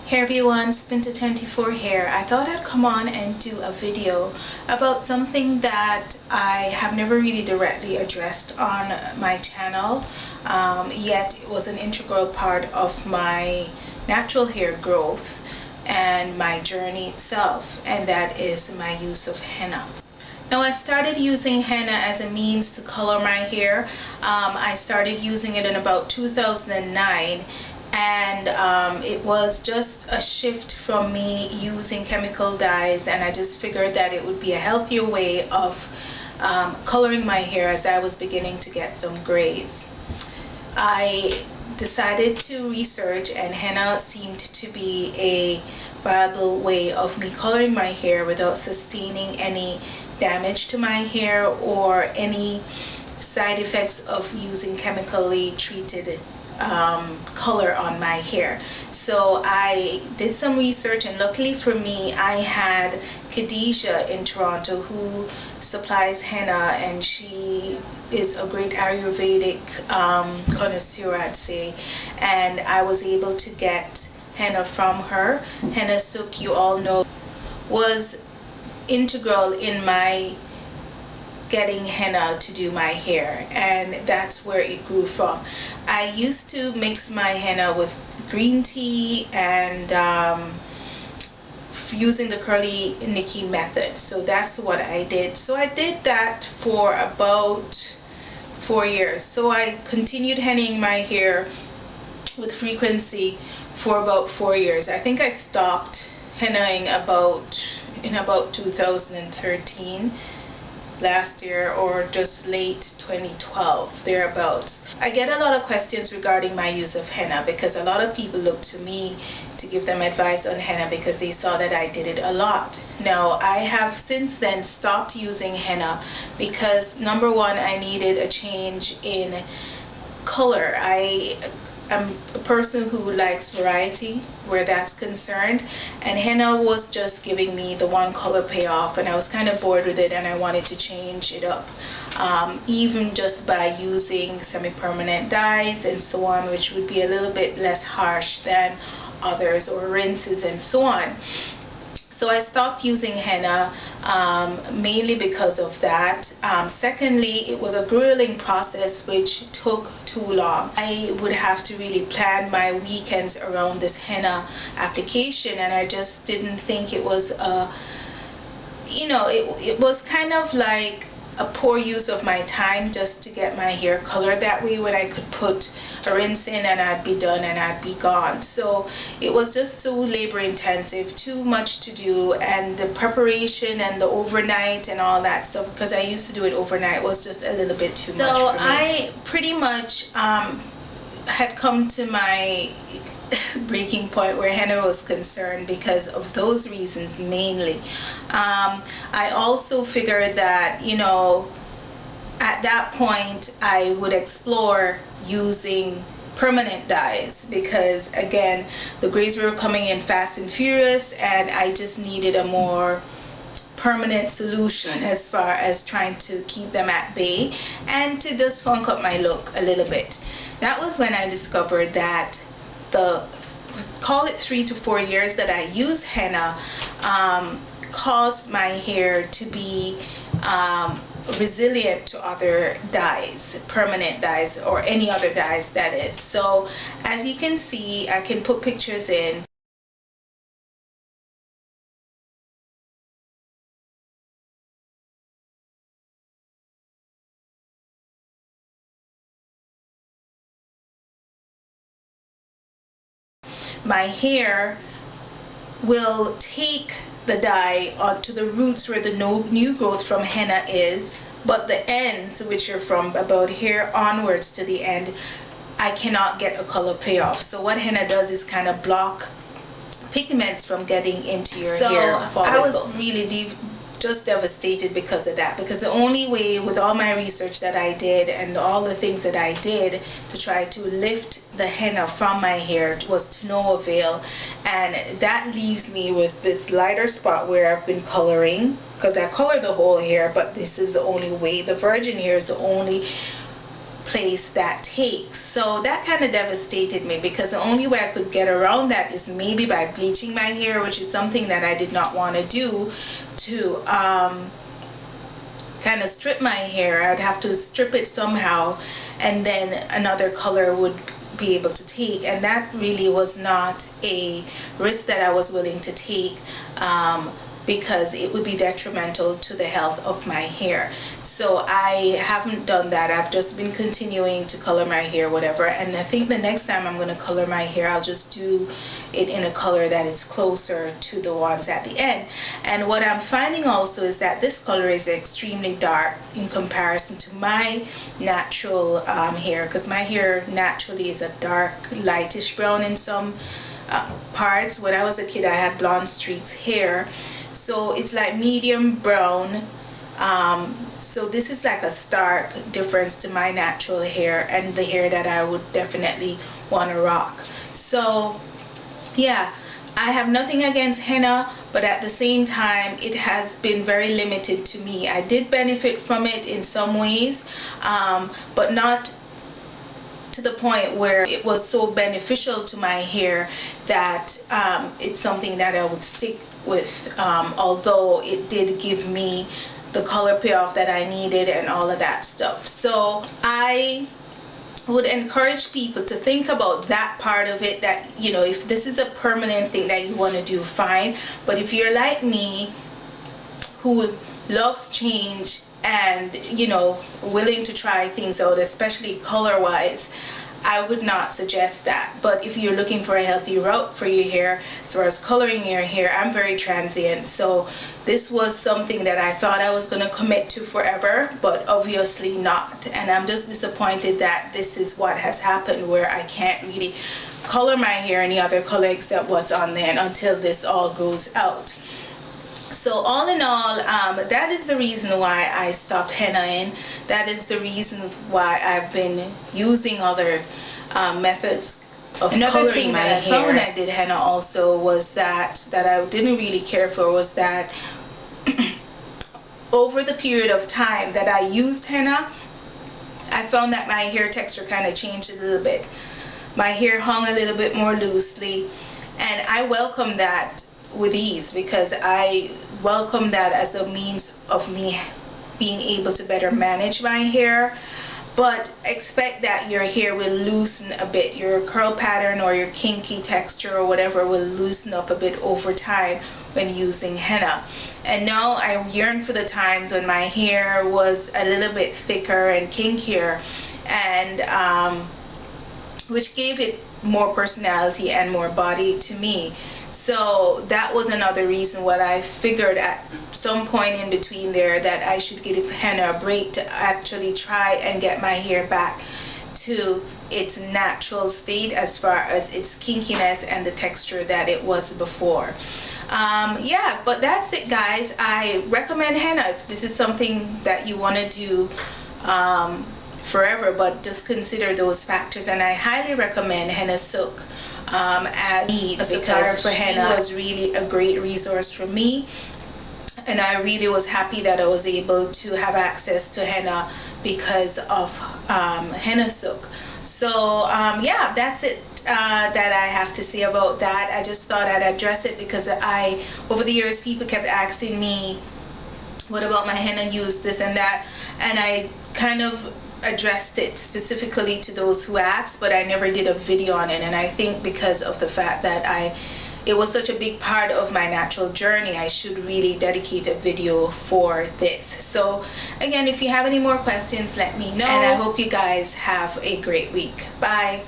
Hey everyone, Spinter24 here. I thought I'd come on and do a video about something that I have never really directly addressed on my channel, yet it was an integral part of my natural hair growth and my journey itself, and that is my use of henna. Now, I started using henna as a means to color my hair. I started using it in about 2009, and it was just a shift from me using chemical dyes, and I just figured that it would be a healthier way of coloring my hair as I was beginning to get some grays. I decided to research, and henna seemed to be a viable way of me coloring my hair without sustaining any damage to my hair or any side effects of using chemically treated color on my hair. So I did some research, and luckily for me, I had Khadijah in Toronto who supplies henna, and she is a great Ayurvedic connoisseur, I'd say, and I was able to get henna from her. Henna sook, you all know, was integral in my getting henna to do my hair, and that's where it grew from. I used to mix my henna with green tea and using the curly Nikki method, so that's what I did. So I did that for about 4 years. So I continued hennaing my hair with frequency for about 4 years. I think I stopped hennaing in about 2013, last year, or just late 2012, thereabouts. I get a lot of questions regarding my use of henna because a lot of people look to me to give them advice on henna because they saw that I did it a lot. Now, I have since then stopped using henna because, number one, I needed a change in color. I'm a person who likes variety where that's concerned, and henna was just giving me the one color payoff, and I was kind of bored with it, and I wanted to change it up, even just by using semi-permanent dyes and so on, which would be a little bit less harsh than others, or rinses and so on. So I stopped using henna mainly because of that. Secondly, it was a grueling process which took too long. I would have to really plan my weekends around this henna application, and I just didn't think it was it was kind of like a poor use of my time just to get my hair colored that way, when I could put a rinse in and I'd be done and I'd be gone. So it was just so labor intensive, too much to do, and the preparation and the overnight and all that stuff, because I used to do it overnight, was just a little bit too much for me. So I pretty much had come to my breaking point where henna was concerned because of those reasons mainly. I also figured that, at that point I would explore using permanent dyes because, again, the grays were coming in fast and furious, and I just needed a more permanent solution as far as trying to keep them at bay and to just funk up my look a little bit. That was when I discovered that call it 3 to 4 years that I used henna caused my hair to be resilient to other dyes, permanent dyes, or any other dyes, that is. So as you can see, I can put pictures in. My hair will take the dye onto the roots where the new growth from henna is, but the ends, which are from about here onwards to the end, I cannot get a color payoff. So what henna does is kind of block pigments from getting into your hair follicle. I was really just devastated because of that, because the only way, with all my research that I did and all the things that I did to try to lift the henna from my hair, was to no avail, and that leaves me with this lighter spot where I've been coloring, because I color the whole hair, but this is the only way. The virgin hair is the only place that takes. So that kind of devastated me, because the only way I could get around that is maybe by bleaching my hair, which is something that I did not want to do, to kind of strip my hair. I'd have to strip it somehow, and then another color would be able to take, and that really was not a risk that I was willing to take, because it would be detrimental to the health of my hair. So I haven't done that. I've just been continuing to color my hair, whatever, and I think the next time I'm going to color my hair, I'll just do it in a color that is closer to the ones at the end. And what I'm finding also is that this color is extremely dark in comparison to my natural hair, because my hair naturally is a dark lightish brown in some parts. When I was a kid, I had blonde streaks hair, so it's like medium brown. So this is like a stark difference to my natural hair and the hair that I would definitely want to rock. So yeah, I have nothing against henna, but at the same time it has been very limited to me. I did benefit from it in some ways, but not to the point where it was so beneficial to my hair that it's something that I would stick with, although it did give me the color payoff that I needed and all of that stuff. So I would encourage people to think about that part of it, that, you know, if this is a permanent thing that you want to do, fine. But if you're like me, who loves change and, you know, willing to try things out, especially color wise, I would not suggest that. But if you're looking for a healthy route for your hair, as far as coloring your hair, I'm very transient, so this was something that I thought I was going to commit to forever, but obviously not. And I'm just disappointed that this is what has happened, where I can't really color my hair any other color except what's on there until this all grows out. So all in all, that is the reason why I stopped hennaing. That is the reason why I've been using other methods of Another coloring thing my that I hair. found When I did henna also was that I didn't really care for was that over the period of time that I used henna, I found that my hair texture kind of changed a little bit. My hair hung a little bit more loosely, and I welcome that with ease, because I welcome that as a means of me being able to better manage my hair. But expect that your hair will loosen a bit. Your curl pattern or your kinky texture or whatever will loosen up a bit over time when using henna. And now I yearn for the times when my hair was a little bit thicker and kinkier, and which gave it more personality and more body to me. So that was another reason why I figured at some point in between there that I should give henna a break to actually try and get my hair back to its natural state as far as its kinkiness and the texture that it was before. Yeah, but that's it, guys. I recommend henna if this is something that you want to do forever, but just consider those factors. And I highly recommend Henna Silk as a supplier for henna. It was really a great resource for me, and I really was happy that I was able to have access to henna because of Henna Silk. So yeah, that's it that I have to say about that. I just thought I'd address it because over the years people kept asking me, what about my henna use, this and that, and I kind of addressed it specifically to those who asked, but I never did a video on it. And I think because of the fact that it was such a big part of my natural journey, I should really dedicate a video for this. So again, if you have any more questions, let me know, and I hope you guys have a great week. Bye.